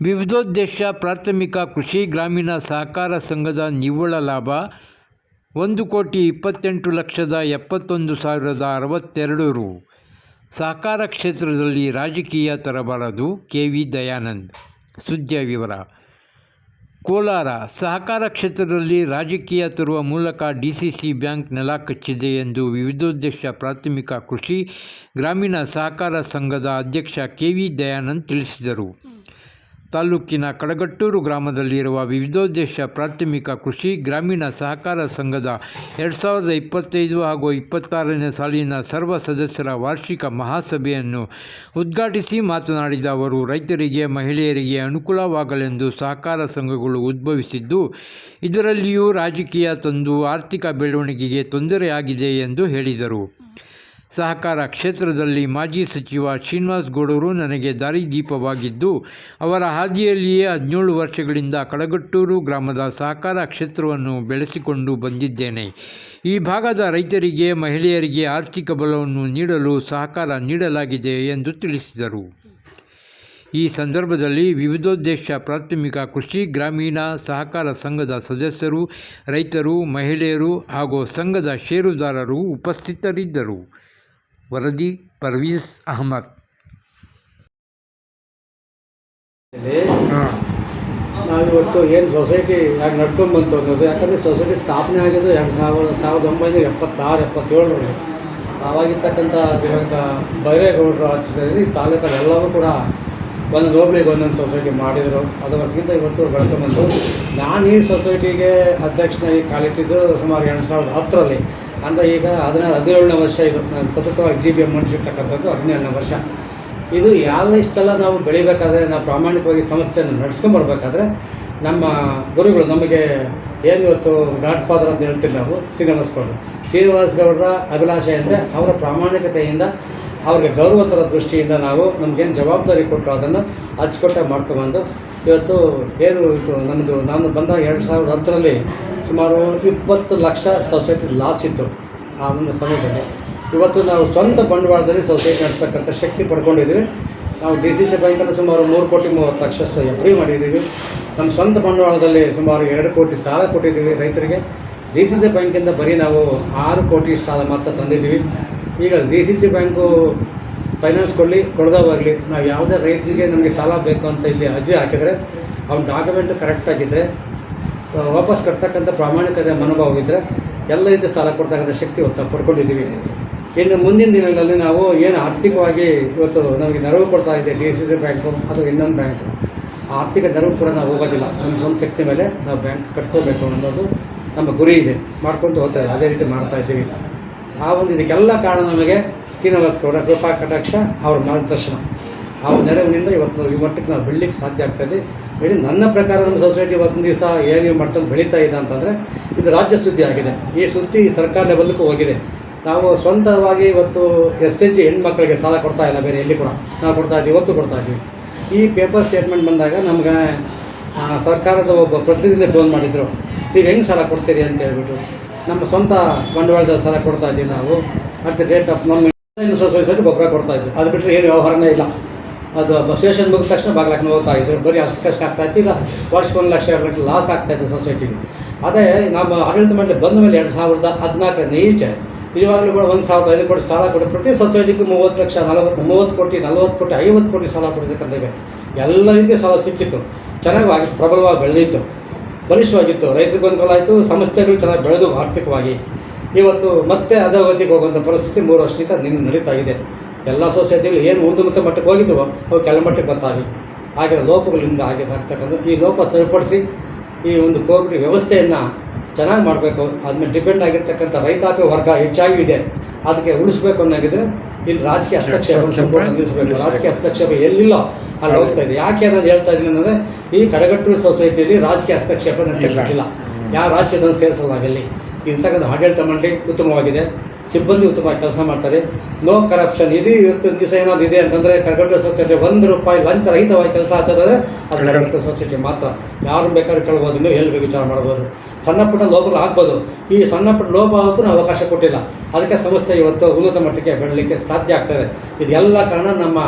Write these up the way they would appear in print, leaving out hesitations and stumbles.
ವಿವಿಧೋದ್ದೇಶ ಪ್ರಾಥಮಿಕ ಕೃಷಿ ಗ್ರಾಮೀಣ ಸಹಕಾರ ಸಂಘದ ನಿವ್ವಳ ಲಾಭ 1,28,71,062 ರು. ಸಹಕಾರ ಕ್ಷೇತ್ರದಲ್ಲಿ ರಾಜಕೀಯ ತರಬಾರದು. ಕೆ.ವಿ. ದಯಾನಂದ್. ಸುದ್ದಿಯ ವಿವರ. ಕೋಲಾರ: ಸಹಕಾರ ಕ್ಷೇತ್ರದಲ್ಲಿ ರಾಜಕೀಯ ತರುವ ಮೂಲಕ ಡಿಸಿಸಿ ಬ್ಯಾಂಕ್ ನೆಲ ಕಚ್ಚಿದೆ ಎಂದು ವಿವಿಧೋದ್ದೇಶ ಪ್ರಾಥಮಿಕ ಕೃಷಿ ಗ್ರಾಮೀಣ ಸಹಕಾರ ಸಂಘದ ಅಧ್ಯಕ್ಷ ಕೆ.ವಿ. ದಯಾನಂದ್ ತಿಳಿಸಿದರು. ತಾಲೂಕಿನ ಕಡಗಟ್ಟೂರು ಗ್ರಾಮದಲ್ಲಿರುವ ವಿವಿಧೋದ್ದೇಶ ಪ್ರಾಥಮಿಕ ಕೃಷಿ ಗ್ರಾಮೀಣ ಸಹಕಾರ ಸಂಘದ 2025 ಹಾಗೂ 26ನೇ ಸಾಲಿನ ಸರ್ವ ಸದಸ್ಯರ ವಾರ್ಷಿಕ ಮಹಾಸಭೆಯನ್ನು ಉದ್ಘಾಟಿಸಿ ಮಾತನಾಡಿದ ಅವರು, ರೈತರಿಗೆ, ಮಹಿಳೆಯರಿಗೆ ಅನುಕೂಲವಾಗಲೆಂದು ಸಹಕಾರ ಸಂಘಗಳು ಉದ್ಭವಿಸಿದ್ದು, ಇದರಲ್ಲಿಯೂ ರಾಜಕೀಯ ತಂದು ಆರ್ಥಿಕ ಬೆಳವಣಿಗೆಗೆ ತೊಂದರೆಯಾಗಿದೆ ಎಂದು ಹೇಳಿದರು. ಸಹಕಾರ ಕ್ಷೇತ್ರದಲ್ಲಿ ಮಾಜಿ ಸಚಿವ ಶ್ರೀನಿವಾಸ್ ಗೌಡರು ನನಗೆ ದಾರಿದೀಪವಾಗಿದ್ದು, ಅವರ ಹಾದಿಯಲ್ಲಿಯೇ 17 ವರ್ಷಗಳಿಂದ ಕಡಗಟ್ಟೂರು ಗ್ರಾಮದ ಸಹಕಾರ ಕ್ಷೇತ್ರವನ್ನು ಬೆಳೆಸಿಕೊಂಡು ಬಂದಿದ್ದೇನೆ. ಈ ಭಾಗದ ರೈತರಿಗೆ, ಮಹಿಳೆಯರಿಗೆ ಆರ್ಥಿಕ ಬಲವನ್ನು ನೀಡಲು ಸಹಕಾರ ನೀಡಲಾಗಿದೆ ಎಂದು ತಿಳಿಸಿದರು. ಈ ಸಂದರ್ಭದಲ್ಲಿ ವಿವಿಧೋದ್ದೇಶ ಪ್ರಾಥಮಿಕ ಕೃಷಿ ಗ್ರಾಮೀಣ ಸಹಕಾರ ಸಂಘದ ಸದಸ್ಯರು, ರೈತರು, ಮಹಿಳೆಯರು ಹಾಗೂ ಸಂಘದ ಷೇರುದಾರರು ಉಪಸ್ಥಿತರಿದ್ದರು. ವರದಿ ಪರ್ವೀಸ್ ಅಹಮದ್. ನಾವಿವತ್ತು ಏನು ಸೊಸೈಟಿ ಯಾಕೆ ನಡ್ಕೊಂಡು ಬಂತು ಅನ್ನೋದು, ಯಾಕಂದರೆ ಸೊಸೈಟಿ ಸ್ಥಾಪನೆ ಆಗಿದ್ದು 1976-77ರಲ್ಲಿ. ಆವಾಗಿರ್ತಕ್ಕಂಥ ದಿವಂತ ಬೈರೇಗೌಡರು ಆಚರಿಸಿದಲ್ಲಿ ಈ ತಾಲೂಕಲ್ಲಿ ಎಲ್ಲವೂ ಕೂಡ ಒಂದು ಹೋಬಳಿಗೆ ಒಂದೊಂದು ಸೊಸೈಟಿ ಮಾಡಿದರು. ಅದಕ್ಕಿಂತ ಇವತ್ತು ಬೆಳ್ಕೊಂಬಂದು ನಾನು ಈ ಸೊಸೈಟಿಗೆ ಅಧ್ಯಕ್ಷನಾಗಿ ಕಾಲಿಟ್ಟಿದ್ದು ಸುಮಾರು 2010ರಲ್ಲಿ. ಅಂದರೆ ಈಗ 17ನೇ ವರ್ಷ ಇದು. ನಾನು ಸತತವಾಗಿ GBM ಮಾಡಿಸಿರ್ತಕ್ಕಂಥದ್ದು 17ನೇ ವರ್ಷ. ಇದು ಇಷ್ಟೆಲ್ಲ ನಾವು ಬೆಳಿಬೇಕಾದ್ರೆ, ನಾವು ಪ್ರಾಮಾಣಿಕವಾಗಿ ಸಂಸ್ಥೆಯನ್ನು ನಡೆಸ್ಕೊಂಬರ್ಬೇಕಾದ್ರೆ ನಮ್ಮ ಗುರುಗಳು ನಮಗೆ ಏನು ಇವತ್ತು ಗಾಡ್ ಫಾದರ್ ಅಂತ ಹೇಳ್ತೀವಿ ನಾವು, ಶ್ರೀನಿವಾಸ್ ಗೌಡರ ಅಭಿಲಾಷೆ ಅಂದರೆ ಅವರ ಪ್ರಾಮಾಣಿಕತೆಯಿಂದ, ಅವ್ರಿಗೆ ಗೌರವತರ ದೃಷ್ಟಿಯಿಂದ ನಾವು ನಮಗೇನು ಜವಾಬ್ದಾರಿ ಕೊಟ್ಟರು ಅದನ್ನು ಅಚ್ಚುಕಟ್ಟಾಗಿ ಮಾಡ್ಕೊಂಬಂದು ಇವತ್ತು ಏನು ಇತ್ತು ನಮ್ಮದು. ನಾನು ಬಂದ 2010ರಲ್ಲಿ ಸುಮಾರು 20 ಲಕ್ಷ ಸೊಸೈಟಿ ಲಾಸ್ ಇತ್ತು ಆ ಒಂದು ಸಮಯದಲ್ಲಿ. ಇವತ್ತು ನಾವು ಸ್ವಂತ ಬಂಡವಾಳದಲ್ಲಿ ಸೊಸೈಟಿ ನಡೆಸ್ತಕ್ಕಂಥ ಶಕ್ತಿ ಪಡ್ಕೊಂಡಿದ್ದೀವಿ. ನಾವು DCC ಬ್ಯಾಂಕಲ್ಲಿ ಸುಮಾರು 3,30,00,000 ಎಫ್ ಡಿ ಮಾಡಿದ್ದೀವಿ. ನಮ್ಮ ಸ್ವಂತ ಬಂಡವಾಳದಲ್ಲಿ ಸುಮಾರು 2 ಕೋಟಿ ಸಾಲ ಕೊಟ್ಟಿದ್ದೀವಿ ರೈತರಿಗೆ. DCC ಬ್ಯಾಂಕಿಂದ ಬರೀ ನಾವು 6 ಕೋಟಿ ಸಾಲ ಮಾತ್ರ ತಂದಿದ್ದೀವಿ. ಈಗ DCC ಬ್ಯಾಂಕು ಫೈನಾನ್ಸ್ ಕೊಡೋದಾಗಲಿ, ನಾವು ಯಾವುದೇ ರೈತರಿಗೆ ನಮಗೆ ಸಾಲ ಬೇಕು ಅಂತ ಇಲ್ಲಿ ಅರ್ಜಿ ಹಾಕಿದರೆ ಅವ್ನ ಡಾಕ್ಯುಮೆಂಟ್ ಕರೆಕ್ಟಾಗಿದ್ದರೆ, ವಾಪಸ್ ಕಟ್ತಕ್ಕಂಥ ಪ್ರಾಮಾಣಿಕತೆ ಮನೋಭಾವ ಇದ್ದರೆ ಎಲ್ಲ ರೀತಿ ಸಾಲ ಕೊಡ್ತಕ್ಕಂಥ ಶಕ್ತಿ ಇವತ್ತು ಪಡ್ಕೊಂಡಿದ್ದೀವಿ. ಇನ್ನು ಮುಂದಿನ ದಿನಗಳಲ್ಲಿ ನಾವು ಏನು ಆರ್ಥಿಕವಾಗಿ ಇವತ್ತು ನಮಗೆ ನೆರವು ಕೊಡ್ತಾ ಇದೆ DCC ಬ್ಯಾಂಕು ಅಥವಾ ಇನ್ನೊಂದು ಬ್ಯಾಂಕು, ಆ ಆರ್ಥಿಕ ನೆರವು ಕೂಡ ನಾವು ಹೋಗೋದಿಲ್ಲ. ನಮ್ಮ ಸ್ವಂತ ಶಕ್ತಿ ಮೇಲೆ ನಾವು ಬ್ಯಾಂಕ್ ಕಟ್ಕೋಬೇಕು ಅನ್ನೋದು ನಮ್ಮ ಗುರಿ ಇದೆ. ಮಾಡ್ಕೊತ ಹೋಗ್ತಾರೆ, ಅದೇ ರೀತಿ ಮಾಡ್ತಾಯಿದ್ದೀವಿ. ಆ ಒಂದು ಇದಕ್ಕೆಲ್ಲ ಕಾರಣ ನಮಗೆ ಶ್ರೀನಿವಾಸ್ ಗೌಡ ಕೃಪಾ ಕಟಾಕ್ಷ ಅವರ ಮಾರ್ಗದರ್ಶನ, ಅವ್ರ ನೆರವಿನಿಂದ ಇವತ್ತು ಈ ಮಟ್ಟಕ್ಕೆ ನಾವು ಬೆಳಲಿಕ್ಕೆ ಸಾಧ್ಯ ಆಗ್ತಾಯಿದೆ. ಇಡೀ ನನ್ನ ಪ್ರಕಾರ ನಮ್ಮ ಸೊಸೈಟಿ ಇವತ್ತಿನ ದಿವಸ ಏನು ಮಟ್ಟದಲ್ಲಿ ಬೆಳೀತಾ ಇದೆ ಅಂತಂದರೆ ಇದು ರಾಜ್ಯ ಸುದ್ದಿ ಆಗಿದೆ. ಈ ಸುದ್ದಿ ಸರ್ಕಾರ ಲೆವೆಲ್ಗೂ ಹೋಗಿದೆ. ನಾವು ಸ್ವಂತವಾಗಿ ಇವತ್ತು SHG ಹೆಣ್ಮಕ್ಳಿಗೆ ಸಾಲ ಕೊಡ್ತಾ ಇಲ್ಲ, ಬೇರೆ ಎಲ್ಲಿ ಕೂಡ ನಾವು ಕೊಡ್ತಾಯಿದ್ದೀವಿ, ಇವತ್ತು ಕೊಡ್ತಾಯಿದ್ದೀವಿ. ಈ ಪೇಪರ್ ಸ್ಟೇಟ್ಮೆಂಟ್ ಬಂದಾಗ ನಮ್ಗೆ ಸರ್ಕಾರದ ಒಬ್ಬ ಪ್ರತಿನಿಧಿ ಫೋನ್ ಮಾಡಿದ್ರು, ನೀವು ಹೆಂಗೆ ಸಾಲ ಕೊಡ್ತೀರಿ ಅಂತ ಹೇಳ್ಬಿಟ್ಟು. ನಮ್ಮ ಸ್ವಂತ ಬಂಡವಾಳದಲ್ಲಿ ಸಾಲ ಕೊಡ್ತಾಯಿದ್ದೀವಿ ನಾವು. ಅಟ್ ದ ರೇಟ್ ಆಫ್ ನಮ್ಮ ಸೊಸೈಟಿ ಗೊಬ್ಬರ ಕೊಡ್ತಾಯಿದ್ವಿ. ಅದು ಬಿಟ್ಟರೆ ಏನು ವ್ಯವಹಾರನೇ ಇಲ್ಲ. ಅದು ಸ್ಟೇಷನ್ ಮುಗಿದ ತಕ್ಷಣ ಬಾಗ್ಲಾಕ್ನ ಹೋಗ್ತಾ ಇದ್ರು. ಬರೀ ಅಷ್ಟು ಕಷ್ಟ ಆಗ್ತಾಯಿತ್ತು. ಇಲ್ಲ ವರ್ಷಕ್ಕೆ 1 ಲಕ್ಷ 2 ಲಕ್ಷ ಲಾಸ್ ಆಗ್ತಾಯಿತ್ತು ಸೊಸೈಟಿಗೆ. ಅದೇ ನಮ್ಮ ಆಡಳಿತ ಮಂಡಳಿ ಬಂದ ಮೇಲೆ 2014ರಿಂದ ಈಚೆ ನಿಜವಾಗ್ಲೂ ಕೂಡ 1,500 ಕೋಟಿ ಸಾಲ ಕೊಟ್ಟು ಪ್ರತಿ ಸೊಸೈಟಿಗೂ 30 ಲಕ್ಷ 30 ಕೋಟಿ 40 ಕೋಟಿ 50 ಕೋಟಿ ಸಾಲ ಕೊಡಬೇಕಂತಿದೆ. ಎಲ್ಲ ರೀತಿಯ ಸಾಲ ಸಿಕ್ಕಿತ್ತು. ಚೆನ್ನಾಗಿ ಪ್ರಬಲವಾಗಿ ಬೆಳೆದಿತ್ತು, ಬಲಿಷ್ಠವಾಗಿತ್ತು. ರೈತರಿಗೂ ಅನುಕೂಲ ಆಯಿತು, ಸಂಸ್ಥೆಗಳು ಚೆನ್ನಾಗಿ ಬೆಳೆದು ಆರ್ಥಿಕವಾಗಿ. ಇವತ್ತು ಮತ್ತೆ ಅಧೋಗತಿಗೆ ಹೋಗುವಂಥ ಪರಿಸ್ಥಿತಿ 3 ವರ್ಷದಿಂದ ನಡೀತಾ ಇದೆ. ಎಲ್ಲ ಸೊಸೈಟಿಗಳು ಏನು ಉನ್ನತ ಮಟ್ಟಕ್ಕೆ ಹೋಗಿದ್ದವೋ ಅವು ಕೆಳಮಟ್ಟಕ್ಕೆ ಬರ್ತಾವೆ. ಆಗಿರೋ ಲೋಪಗಳಿಂದ ಆಗ್ತಕ್ಕಂಥ ಈ ಲೋಪ ಸರಿಪಡಿಸಿ ಈ ಒಂದು ಕೋಆಪರೇಟಿವ್ ವ್ಯವಸ್ಥೆಯನ್ನು ಚೆನ್ನಾಗಿ ಮಾಡಬೇಕು. ಆದಮೇಲೆ ಡಿಪೆಂಡ್ ಆಗಿರ್ತಕ್ಕಂಥ ರೈತಾಪಿ ವರ್ಗ ಹೆಚ್ಚಾಗಿ ಇದೆ, ಅದಕ್ಕೆ ಉಳಿಸ್ಬೇಕು ಅನ್ನೋಗಿದ್ರೆ ಇಲ್ಲಿ ರಾಜಕೀಯ ಹಸ್ತಕ್ಷೇಪ ಸಂಪೂರ್ಣ ನಿಲ್ಲಿಸಬೇಕು. ರಾಜಕೀಯ ಹಸ್ತಕ್ಷೇಪ ಎಲ್ಲಿಲ್ಲೋ ಅಲ್ಲಿ ಹೋಗ್ತಾ ಇದೆ. ಯಾಕೆ ಅನ್ನೋದು ಹೇಳ್ತಾ ಇದ್ದೀನಿ ಅಂದರೆ, ಈ ಕಡಗಟ್ಟೂರು ಸೊಸೈಟಿಯಲ್ಲಿ ರಾಜಕೀಯ ಹಸ್ತಕ್ಷೇಪ ನಡೆಸಿಲ್ಲ, ಯಾವ ರಾಜಕೀಯದನ್ನು ಸೇರಿಸಲಾಗಲಿ. ಇರ್ತಕ್ಕಂಥ ಆಡಳಿತ ಮಂಡಳಿ ಉತ್ತಮವಾಗಿದೆ, ಸಿಬ್ಬಂದಿ ಉತ್ತಮವಾಗಿ ಕೆಲಸ ಮಾಡ್ತಾರೆ, ನೋ ಕರಪ್ಷನ್. ಇದು ಇವತ್ತು ದಿವಸ ಏನಾದ್ರು ಇದೆ ಅಂತಂದರೆ ಕಡಗಟ್ಟೂರು ಸೊಸೈಟಿ ₹1 ಲಂಚ ರಹಿತವಾಗಿ ಕೆಲಸ ಆಗ್ತದಂದರೆ ಅದು ಕಡಗಟ್ಟೂರು ಸೊಸೈಟಿ ಮಾತ್ರ. ಯಾರು ಬೇಕಾದ್ರೂ ಕೇಳ್ಬೋದು, ನೀವು ಎಲ್ಲಿ ವಿಚಾರ ಮಾಡ್ಬೋದು. ಸಣ್ಣ ಪುಟ್ಟ ಲೋಪಗಳು ಆಗ್ಬೋದು. ಈ ಸಣ್ಣ ಪುಟ್ಟ ಲೋಪ ಆಗೋಕ್ಕೂ ನಾವು ಅವಕಾಶ ಕೊಟ್ಟಿಲ್ಲ. ಅದಕ್ಕೆ ಸಂಸ್ಥೆ ಇವತ್ತು ಉನ್ನತ ಮಟ್ಟಕ್ಕೆ ಬೆಳಲಿಕ್ಕೆ ಸಾಧ್ಯ ಆಗ್ತದೆ. ಇದೆಲ್ಲ ಕಾರಣ ನಮ್ಮ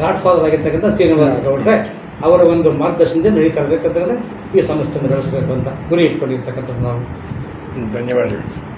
ಗಾಡ್ ಫಾದರ್ ಆಗಿರ್ತಕ್ಕಂಥ ಶ್ರೀನಿವಾಸ ಗೌಡ್ರೆ ಅವರ ಒಂದು ಮಾರ್ಗದರ್ಶನದಿಂದ ನಡೀತಾ ಇರಬೇಕಂತಂದರೆ ಈ ಸಂಸ್ಥೆಯನ್ನು ಬೆಳೆಸಬೇಕು ಅಂತ ಗುರಿ ಇಟ್ಕೊಂಡಿರ್ತಕ್ಕಂಥದ್ದು ನಾವು. ಧನ್ಯವಾದಗಳು.